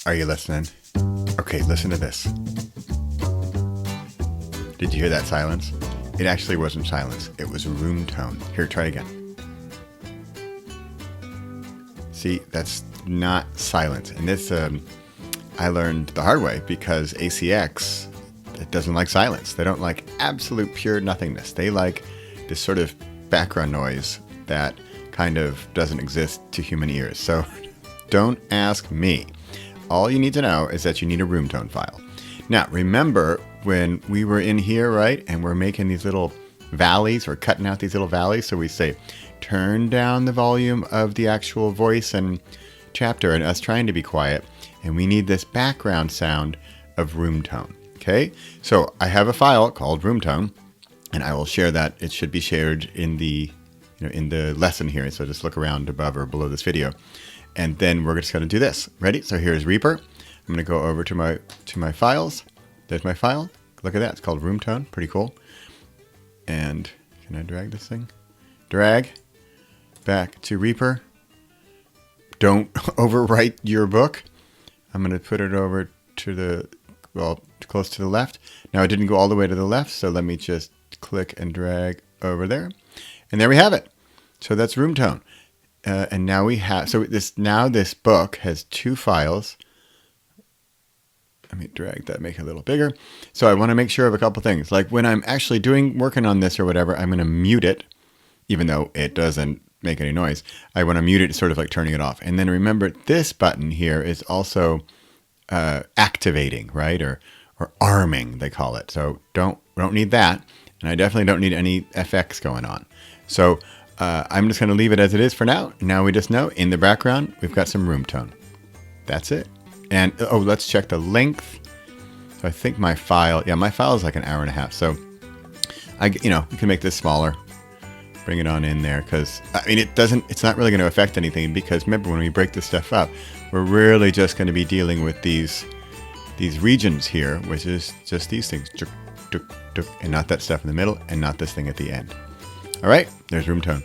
Are you listening? Okay, listen to this. Did you hear that silence? It actually wasn't silence. It was room tone. Here, try it again. See, that's not silence. And this, I learned the hard way because ACX, it doesn't like silence. They don't like absolute pure nothingness. They like this sort of background noise that kind of doesn't exist to human ears. So don't ask me. All you need to know is that you need a room tone file. Now, remember when we were in here, right? And we're making these little valleys, we're cutting out these little valleys. So we say, turn down the volume of the actual voice and chapter and us trying to be quiet. And we need this background sound of room tone. Okay. So I have a file called room tone and I will share that. It should be shared in the, in the lesson here. So just look around above or below this video. And then we're just going to do this. Ready? So here's Reaper. I'm going to go over to my files. There's my file. Look at that. It's called room tone. Pretty cool. And can I drag this thing? Drag back to Reaper. Don't overwrite your book. I'm going to put it over to the, close to the left. Now it didn't go all the way to the left. So let me just click and drag over there. And there we have it. So that's room tone. And now we have, so this book has two files. Let me drag that, make it a little bigger. So I want to make sure of a couple things. Like when I'm actually working on this or whatever, I'm going to mute it, even though it doesn't make any noise. I want to mute it, sort of like turning it off. And then remember, this button here is also activating, right? Or arming, they call it. So don't need that. And I definitely don't need any FX going on. So I'm just going to leave it as it is for now. Now we just know in the background, we've got some room tone. That's it. And let's check the length. So I think my file is like an hour and a half. So you can make this smaller, bring it on in there. Cause I mean, it's not really going to affect anything because remember when we break this stuff up, we're really just going to be dealing with these regions here, which is just these things and not that stuff in the middle and not this thing at the end. All right, there's room tone.